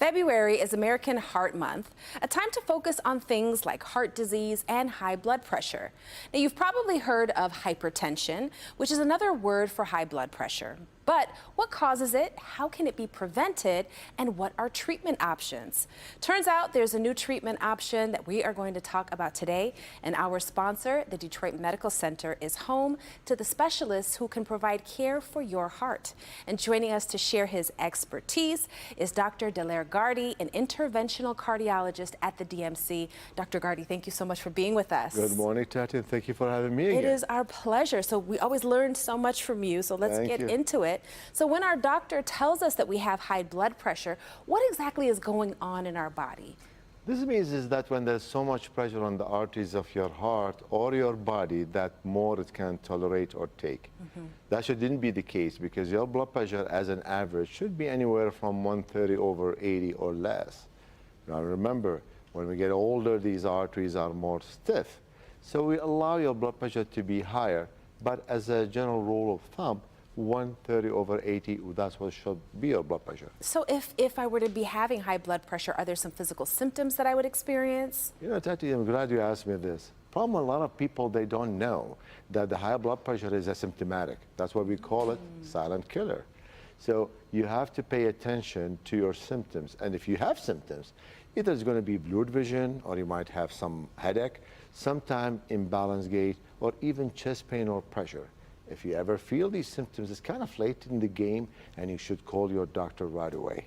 February is American Heart Month, a time to focus on things like heart disease and high blood pressure. Now, you've probably heard of hypertension, which is another word for high blood pressure. But what causes it, how can it be prevented, and what are treatment options? Turns out there's a new treatment option that we are going to talk about today, and our sponsor, the Detroit Medical Center, is home to the specialists who can provide care for your heart. And joining us to share his expertise is Dr. Delair Gardi, an interventional cardiologist at the DMC. Dr. Gardi, thank you so much for being with us. Good morning, Tati, and thank you for having me again. It is our pleasure. So we always learn so much from you, so let's get into it. So when our doctor tells us that we have high blood pressure, what exactly is going on in our body? This means is that when there's so much pressure on the arteries of your heart or your body, that more it can tolerate or take. That shouldn't be the case, because your blood pressure as an average should be anywhere from 130/80 or less. Now remember, when we get older, these arteries are more stiff. So we allow your blood pressure to be higher, but as a general rule of thumb, 130/80, that's what should be your blood pressure. So if I were to be having high blood pressure, are there some physical symptoms that I would experience? You know, Tati, I'm glad you asked me this. Problem, a lot of people, they don't know that the high blood pressure is asymptomatic. That's why we call it silent killer. So you have to pay attention to your symptoms. And if you have symptoms, either it's going to be blurred vision, or you might have some headache, sometime imbalanced gait, or even chest pain or pressure. If you ever feel these symptoms, it's kind of late in the game, and you should call your doctor right away.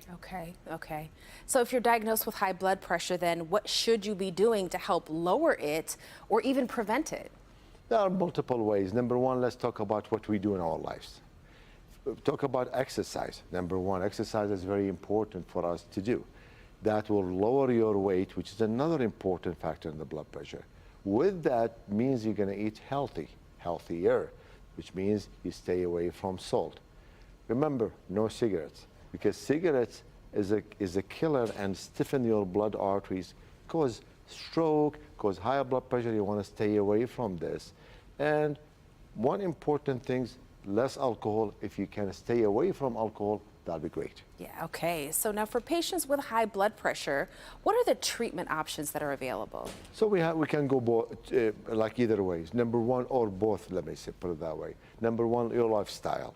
Okay. So if you're diagnosed with high blood pressure, then what should you be doing to help lower it or even prevent it? There are multiple ways. Number one, let's talk about what we do in our lives. Talk about exercise. Number one, exercise is very important for us to do. That will lower your weight, which is another important factor in the blood pressure. With that means you're going to eat healthier, which means you stay away from salt. Remember, no cigarettes, because cigarettes is a killer and stiffen your blood arteries, cause stroke, cause higher blood pressure. You want to stay away from this. And one important thing, less alcohol. If you can stay away from alcohol, that'll be great. Yeah, okay. So now for patients with high blood pressure, what are the treatment options that are available? So we can go both, like either ways. Number one, or both, let me say, put it that way. Number one, your lifestyle.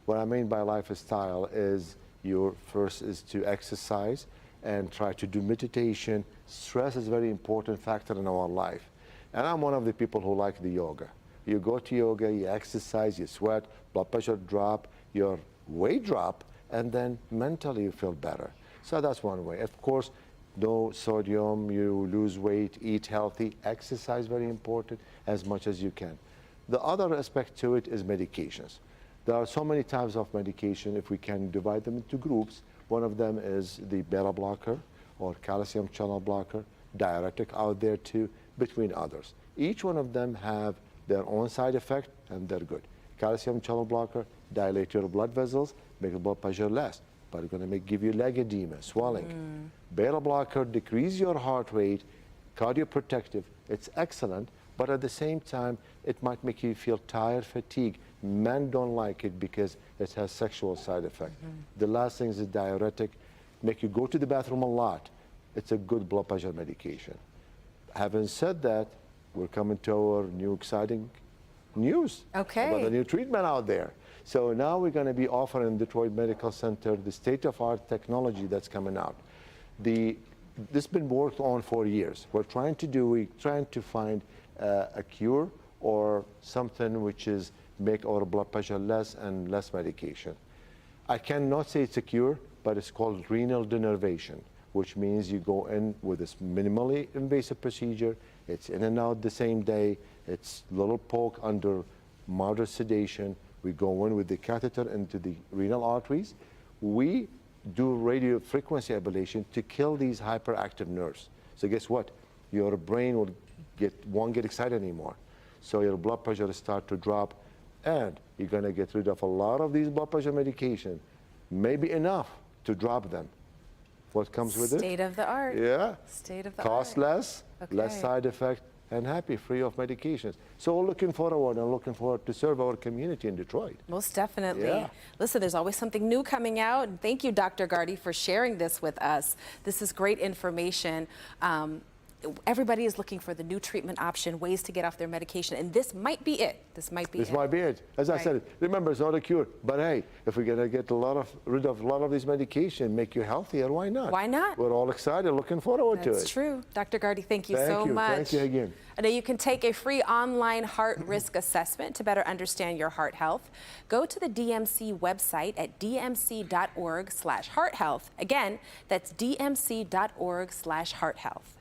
What I mean by lifestyle is your first is to exercise and try to do meditation. Stress is a very important factor in our life. And I'm one of the people who like the yoga. You go to yoga, you exercise, you sweat, blood pressure drop, your weight drop, and then mentally you feel better. So that's one way. Of course, no sodium, you lose weight, eat healthy, exercise, very important, as much as you can. The other aspect to it is medications. There are so many types of medication. If we can divide them into groups, one of them is the beta blocker or calcium channel blocker, diuretic out there too, between others. Each one of them have their own side effect, and they're good. Calcium channel blocker, dilate your blood vessels, make the blood pressure less, but it's going to give you leg edema, swelling. Beta blocker, decrease your heart rate, cardioprotective. It's excellent, but at the same time, it might make you feel tired, fatigue. Men don't like it because it has sexual side effect. The last thing is a diuretic, make you go to the bathroom a lot. It's a good blood pressure medication. Having said that, we're coming to our new exciting news about the new treatment out there. So now we're going to be offering in Detroit Medical Center the state-of-art technology that's coming out. This has been worked on for years. We're trying to find a cure or something which is make our blood pressure less and less medication. I cannot say it's a cure, but it's called renal denervation, which means you go in with this minimally invasive procedure. It's in and out the same day. It's little poke under moderate sedation. We go in with the catheter into the renal arteries. We do radio frequency ablation to kill these hyperactive nerves. So guess what? Your brain won't get excited anymore. So your blood pressure will start to drop, and you're going to get rid of a lot of these blood pressure medication, maybe enough to drop them. What comes with it? State of the art. Yeah. State of the Cost art. less, less side effect, and happy, free of medications. So we're looking forward to serve our community in Detroit. Most definitely. Yeah. Listen, there's always something new coming out. And thank you, Dr. Gardi, for sharing this with us. This is great information. Everybody is looking for the new treatment option, ways to get off their medication, and this might be it. This might be it. As I said, remember, it's not a cure. But hey, if we're gonna get rid of a lot of these medication, make you healthier, why not? Why not? We're all excited, looking forward to it. That's true. Dr. Gardi, thank you so much. Thank you again. I know you can take a free online heart risk assessment to better understand your heart health. Go to the DMC website at dmc.org/hearthealth. Again, that's dmc.org/hearthealth.